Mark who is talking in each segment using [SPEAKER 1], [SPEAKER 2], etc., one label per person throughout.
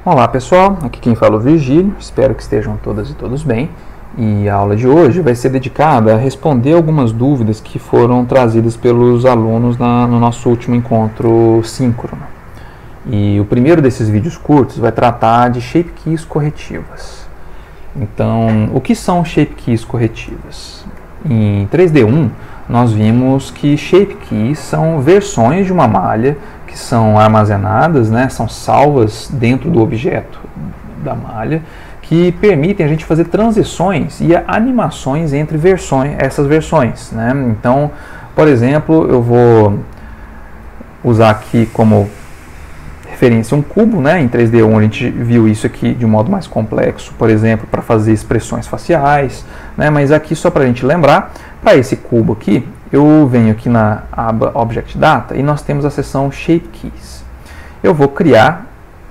[SPEAKER 1] Olá pessoal, aqui quem fala é o Virgílio, espero que estejam todas e todos bem. E a aula de hoje vai ser dedicada a responder algumas dúvidas que foram trazidas pelos alunos no nosso último encontro síncrono. E o primeiro desses vídeos curtos vai tratar de shape keys corretivas. Então, o que são shape keys corretivas? Em 3D1, nós vimos que shape keys são versões de uma malha que são armazenadas, são salvas dentro do objeto da malha, que permitem a gente fazer transições e animações entre essas versões. Então, por exemplo, eu vou usar aqui como referência um cubo, em 3D1 a gente viu isso aqui de um modo mais complexo, por exemplo, para fazer expressões faciais, mas aqui só para a gente lembrar, para esse cubo aqui, eu venho aqui na aba Object Data e nós temos a seção Shape Keys. Eu vou criar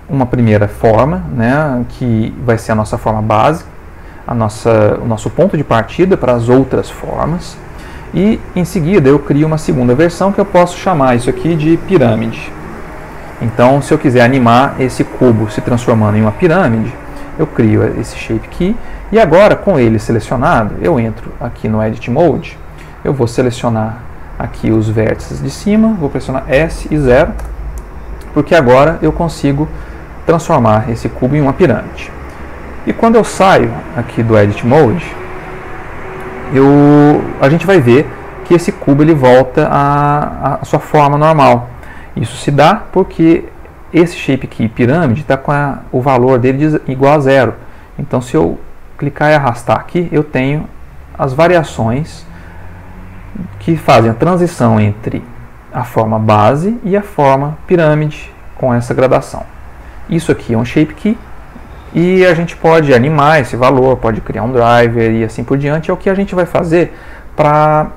[SPEAKER 1] uma primeira forma, que vai ser a nossa forma base, o nosso ponto de partida para as outras formas. E em seguida eu crio uma segunda versão que eu posso chamar isso aqui de pirâmide. Então, se eu quiser animar esse cubo se transformando em uma pirâmide, eu crio esse Shape Key e agora com ele selecionado, eu entro aqui no Edit Mode. Eu vou selecionar aqui os vértices de cima, vou pressionar S e 0, porque agora eu consigo transformar esse cubo em uma pirâmide. E quando eu saio aqui do Edit Mode, a gente vai ver que esse cubo ele volta à sua forma normal. Isso se dá porque esse Shape Key pirâmide está com o valor dele igual a 0. Então, se eu clicar e arrastar aqui, eu tenho as variações que fazem a transição entre a forma base e a forma pirâmide com essa gradação. Isso aqui é um Shape Key e a gente pode animar esse valor, pode criar um driver e assim por diante. É o que a gente vai fazer para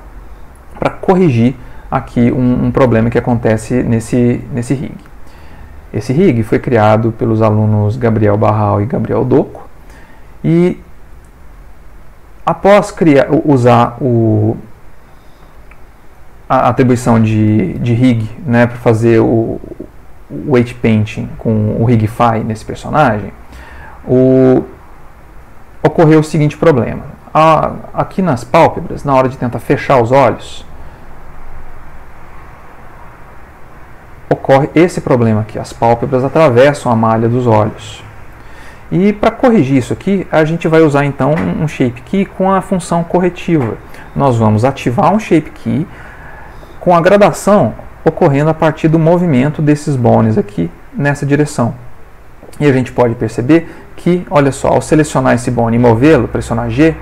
[SPEAKER 1] corrigir aqui um problema que acontece nesse rig. Esse rig foi criado pelos alunos Gabriel Barral e Gabriel Doco e após usar a atribuição de rig para fazer o weight painting com o rigify nesse personagem, ocorreu o seguinte problema. Aqui nas pálpebras, na hora de tentar fechar os olhos, ocorre esse problema aqui, as pálpebras atravessam a malha dos olhos. E para corrigir isso aqui, a gente vai usar então um Shape Key com a função corretiva. Nós vamos ativar um Shape Key com a gradação ocorrendo a partir do movimento desses bones aqui nessa direção. E a gente pode perceber que, olha só, ao selecionar esse bone e movê-lo, pressionar G,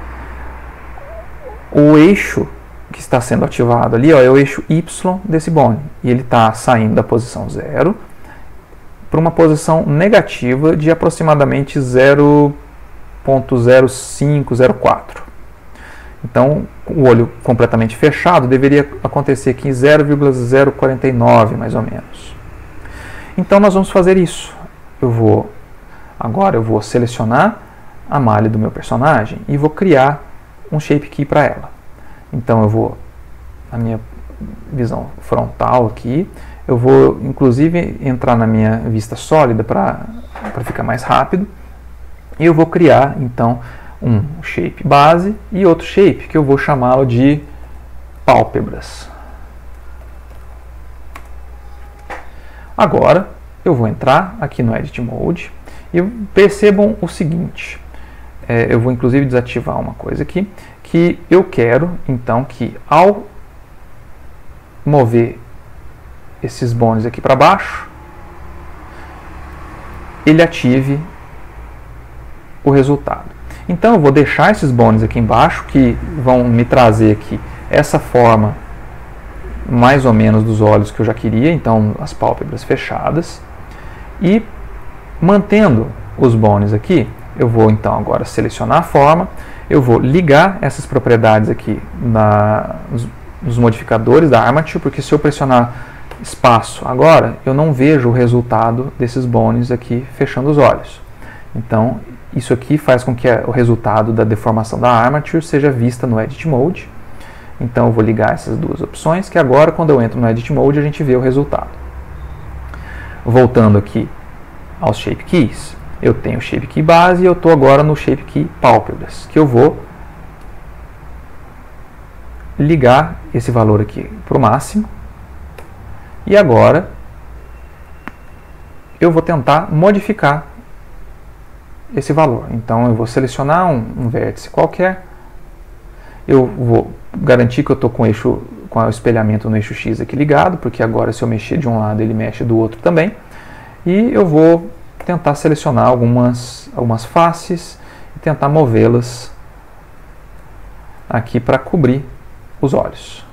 [SPEAKER 1] o eixo que está sendo ativado ali é o eixo Y desse bone. E ele está saindo da posição 0 para uma posição negativa de aproximadamente 0,0504. Então, o olho completamente fechado deveria acontecer aqui em 0,049, mais ou menos. Então, nós vamos fazer isso. Agora eu vou selecionar a malha do meu personagem e vou criar um Shape Key para ela. Então, eu vou, na minha visão frontal aqui, eu vou, inclusive, entrar na minha vista sólida para ficar mais rápido. E eu vou criar, então, um shape base e outro shape que eu vou chamá-lo de pálpebras. Agora eu vou entrar aqui no Edit Mode e percebam o seguinte, eu vou inclusive desativar uma coisa aqui, que eu quero então que ao mover esses bones aqui para baixo, ele ative o resultado. Então eu vou deixar esses bones aqui embaixo, que vão me trazer aqui essa forma mais ou menos dos olhos que eu já queria, então as pálpebras fechadas. E mantendo os bones aqui, eu vou então agora selecionar a forma, eu vou ligar essas propriedades aqui nos modificadores da Armature, porque se eu pressionar espaço agora, eu não vejo o resultado desses bones aqui fechando os olhos. Então, isso aqui faz com que o resultado da deformação da Armature seja vista no Edit Mode. Então eu vou ligar essas duas opções, que agora quando eu entro no Edit Mode a gente vê o resultado. Voltando aqui aos Shape Keys, Eu tenho o Shape Key base e eu estou agora no Shape Key pálpebras, que eu vou ligar esse valor aqui para o máximo. E agora eu vou tentar modificar esse valor. Então eu vou selecionar um vértice qualquer. Eu vou garantir que eu estou com o espelhamento no eixo X aqui ligado, porque agora se eu mexer de um lado ele mexe do outro também. E eu vou tentar selecionar algumas faces e tentar movê-las aqui para cobrir os olhos.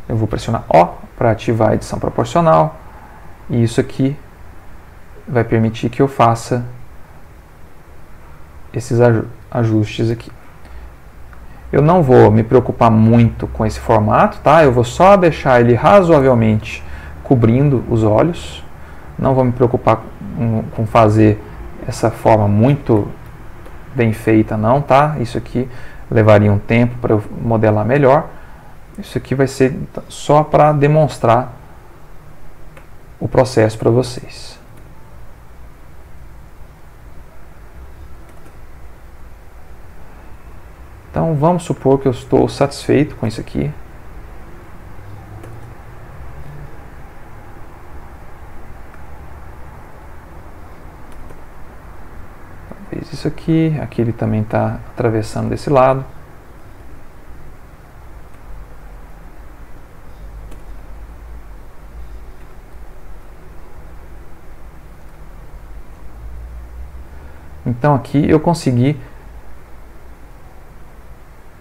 [SPEAKER 1] Eu vou pressionar O para ativar a edição proporcional, e isso aqui vai permitir que eu faça esses ajustes aqui. Eu não vou me preocupar muito com esse formato, tá? Eu vou só deixar ele razoavelmente cobrindo os olhos. Não vou me preocupar com fazer essa forma muito bem feita não, tá? Isso aqui levaria um tempo para eu modelar melhor. Isso aqui vai ser só para demonstrar o processo para vocês. Então vamos supor que eu estou satisfeito com isso aqui. Talvez isso aqui ele também está atravessando desse lado. Então aqui eu consegui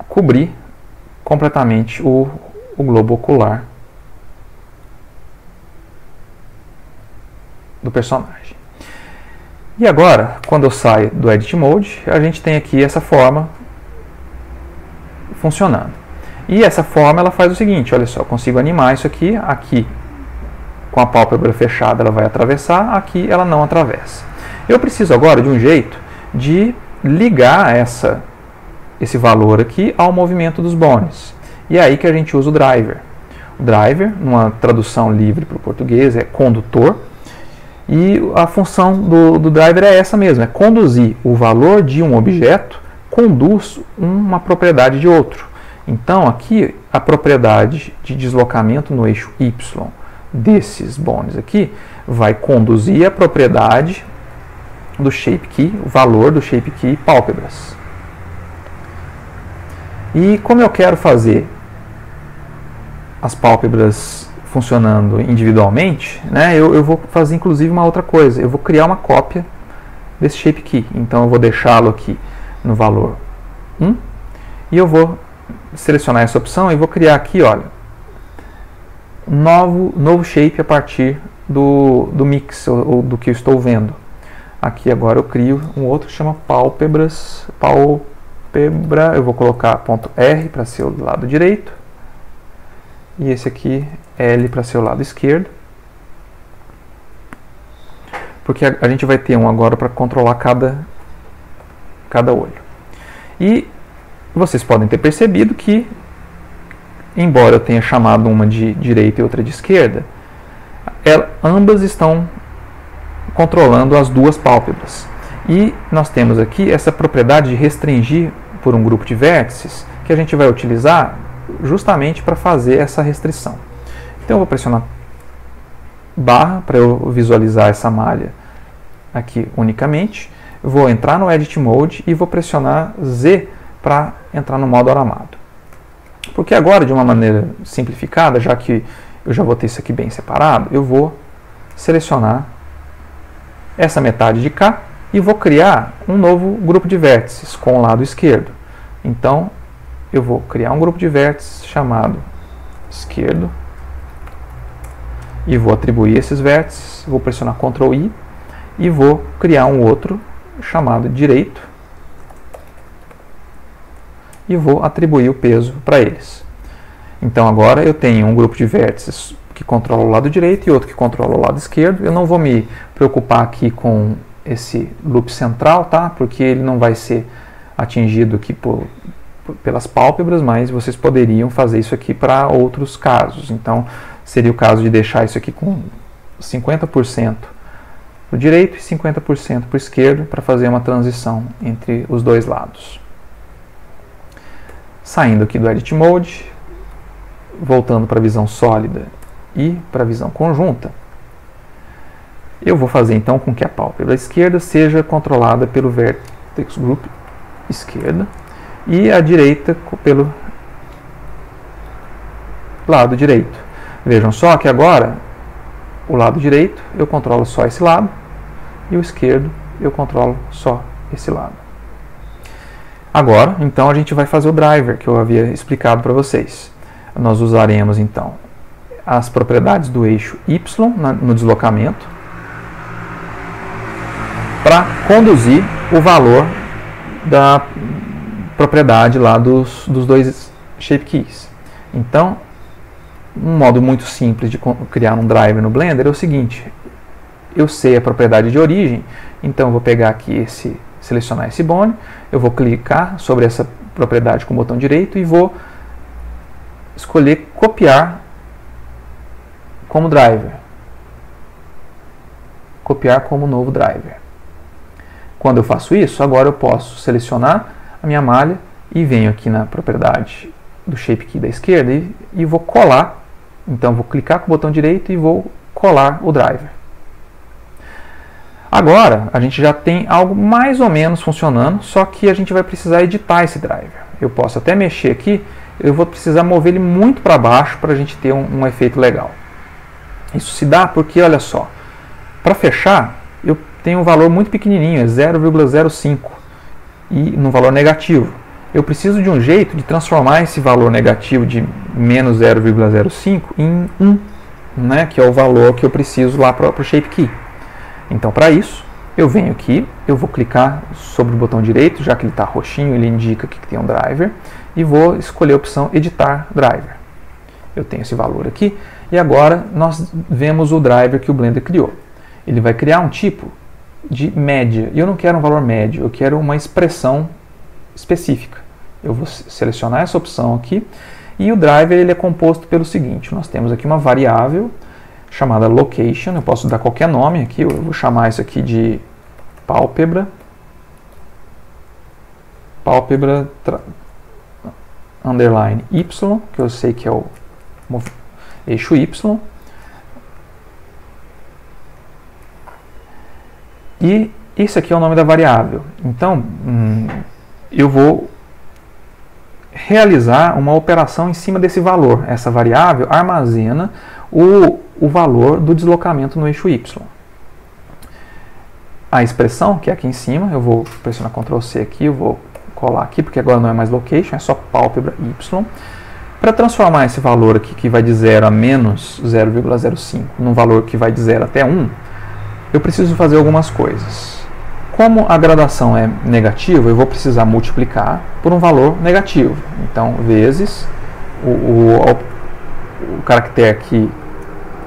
[SPEAKER 1] cobrir completamente o globo ocular do personagem. E agora, quando eu saio do Edit Mode, a gente tem aqui essa forma funcionando. E essa forma ela faz o seguinte, olha só, eu consigo animar isso aqui, com a pálpebra fechada ela vai atravessar, aqui ela não atravessa. Eu preciso agora de um jeito de ligar esse valor aqui ao movimento dos bones. E é aí que a gente usa o driver. O driver, numa tradução livre para o português, é condutor. E a função do driver é essa mesmo, é conduzir o valor de um objeto, conduz uma propriedade de outro. Então aqui a propriedade de deslocamento no eixo Y desses bones aqui vai conduzir a propriedade do Shape Key, o valor do Shape Key pálpebras. E como eu quero fazer as pálpebras funcionando individualmente, né, eu vou fazer inclusive uma outra coisa. Eu vou criar uma cópia desse Shape Key. Então eu vou deixá-lo aqui no valor 1 e eu vou selecionar essa opção e vou criar aqui, olha, novo shape a partir do mix ou do que eu estou vendo. Aqui agora eu crio um outro que chama pálpebras, eu vou colocar ponto R para ser o lado direito e esse aqui L para ser o lado esquerdo, porque a gente vai ter um agora para controlar cada olho. E vocês podem ter percebido que, embora eu tenha chamado uma de direita e outra de esquerda, ambas estão controlando as duas pálpebras. E nós temos aqui essa propriedade de restringir por um grupo de vértices que a gente vai utilizar justamente para fazer essa restrição. Então eu vou pressionar barra para eu visualizar essa malha aqui unicamente. Eu vou entrar no Edit Mode e vou pressionar Z para entrar no modo aramado. Porque agora, de uma maneira simplificada, já que eu já vou ter isso aqui bem separado, eu vou selecionar essa metade de cá e vou criar um novo grupo de vértices com o lado esquerdo. Então, eu vou criar um grupo de vértices chamado esquerdo e vou atribuir esses vértices, vou pressionar Ctrl I e vou criar um outro chamado direito e vou atribuir o peso para eles. Então agora eu tenho um grupo de vértices que controla o lado direito e outro que controla o lado esquerdo. Eu não vou me preocupar aqui com esse loop central, tá? Porque ele não vai ser atingido aqui pelas pálpebras, mas vocês poderiam fazer isso aqui para outros casos. Então seria o caso de deixar isso aqui com 50% para o direito e 50% para o esquerdo, para fazer uma transição entre os dois lados. Saindo aqui do Edit Mode, voltando para a visão sólida e para a visão conjunta, eu vou fazer então com que a pálpebra esquerda seja controlada pelo Vertex Group esquerda e a direita pelo lado direito. Vejam só que agora o lado direito eu controlo só esse lado e o esquerdo eu controlo só esse lado. Agora, então, a gente vai fazer o driver que eu havia explicado para vocês. Nós usaremos então as propriedades do eixo Y no deslocamento para conduzir o valor da propriedade lá dos dois shape keys. Então, um modo muito simples de criar um driver no Blender é o seguinte: eu sei a propriedade de origem, então eu vou pegar aqui selecionar esse bone, eu vou clicar sobre essa propriedade com o botão direito e vou escolher copiar como driver. Copiar como novo driver. Quando eu faço isso, agora eu posso selecionar a minha malha e venho aqui na propriedade do Shape Key da esquerda e vou colar. Então vou clicar com o botão direito e vou colar o driver. Agora a gente já tem algo mais ou menos funcionando, só que a gente vai precisar editar esse driver. Eu posso até mexer aqui, eu vou precisar mover ele muito para baixo para a gente ter um efeito legal. Isso se dá porque, olha só, para fechar eu tenho um valor muito pequenininho, é 0,05 e no valor negativo. Eu preciso de um jeito de transformar esse valor negativo de menos 0,05 em 1, né, que é o valor que eu preciso lá para o Shape Key. Então, para isso, eu venho aqui, eu vou clicar sobre o botão direito, já que ele está roxinho, ele indica que tem um driver, e vou escolher a opção Editar Driver. Eu tenho esse valor aqui, e agora nós vemos o driver que o Blender criou. Ele vai criar um tipo de média, e eu não quero um valor médio, eu quero uma expressão específica. Eu vou selecionar essa opção aqui, e o driver ele é composto pelo seguinte: nós temos aqui uma variável chamada location, eu posso dar qualquer nome aqui, eu vou chamar isso aqui de pálpebra underline Y, que eu sei que é o eixo Y, e esse aqui é o nome da variável. Então, eu vou realizar uma operação em cima desse valor. Essa variável armazena o valor do deslocamento no eixo Y. A expressão, que é aqui em cima, eu vou pressionar Ctrl C aqui, eu vou colar aqui, porque agora não é mais location, é só pálpebra Y. Para transformar esse valor aqui, que vai de 0 a menos 0,05, num valor que vai de 0 até 1, eu preciso fazer algumas coisas. Como a gradação é negativa, eu vou precisar multiplicar por um valor negativo. Então, vezes o caractere que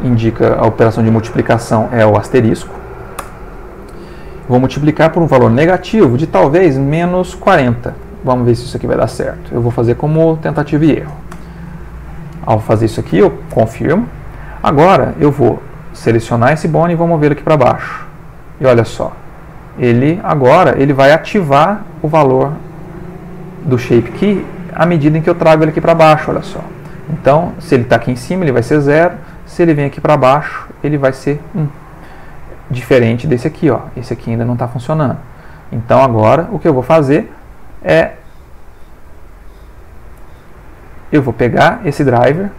[SPEAKER 1] indica a operação de multiplicação é o asterisco. Vou multiplicar por um valor negativo de talvez menos 40. Vamos ver se isso aqui vai dar certo. Eu vou fazer como tentativa e erro. Ao fazer isso aqui, eu confirmo. Agora, eu vou selecionar esse bone e vou mover aqui para baixo. E olha só, agora ele vai ativar o valor do Shape Key à medida em que eu trago ele aqui para baixo, olha só. Então, se ele está aqui em cima, ele vai ser 0. Se ele vem aqui para baixo, ele vai ser 1. Diferente desse aqui, ó. Esse aqui ainda não está funcionando. Então, agora, o que eu vou fazer é... eu vou pegar esse driver,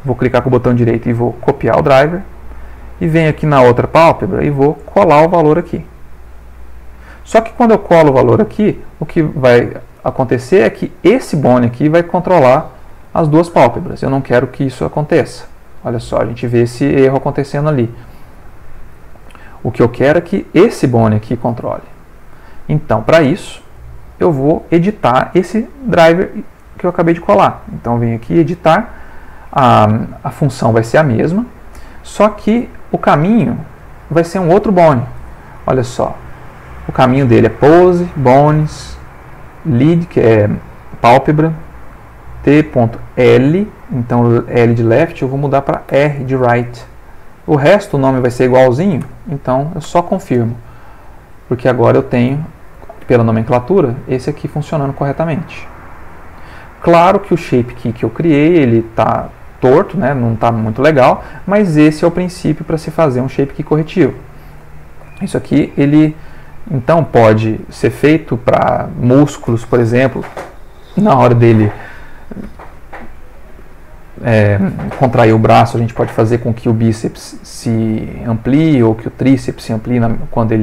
[SPEAKER 1] vou clicar com o botão direito e vou copiar o driver, e venho aqui na outra pálpebra e vou colar o valor aqui. Só que quando eu colo o valor aqui, o que vai acontecer é que esse bone aqui vai controlar as duas pálpebras. Eu não quero que isso aconteça. Olha só, a gente vê esse erro acontecendo ali. O que eu quero é que esse bone aqui controle. Então, para isso, eu vou editar esse driver que eu acabei de colar. Então, eu venho aqui editar. A função vai ser a mesma, só que o caminho vai ser um outro bone. Olha só, o caminho dele é pose, bones, lead, que é pálpebra, T.L, então L de left eu vou mudar para R de right. O resto, o nome vai ser igualzinho, então eu só confirmo, porque agora eu tenho, pela nomenclatura, esse aqui funcionando corretamente. Claro que o shape key que eu criei, ele está torto, né? Não está muito legal, mas esse é o princípio para se fazer um shape key corretivo. Isso aqui, ele então pode ser feito para músculos, por exemplo, na hora dele contrair o braço, a gente pode fazer com que o bíceps se amplie ou que o tríceps se amplie quando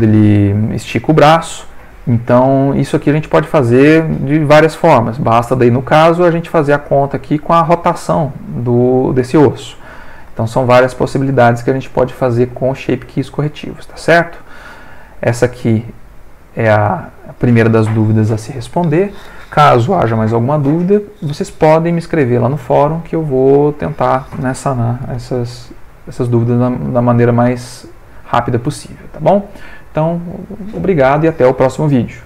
[SPEAKER 1] ele estica o braço. Então, isso aqui a gente pode fazer de várias formas. Basta daí, no caso, a gente fazer a conta aqui com a rotação desse osso. Então, são várias possibilidades que a gente pode fazer com shape keys corretivos, tá certo? Essa aqui é a primeira das dúvidas a se responder. Caso haja mais alguma dúvida, vocês podem me escrever lá no fórum que eu vou tentar sanar essas dúvidas da maneira mais rápida possível, tá bom? Então, obrigado e até o próximo vídeo.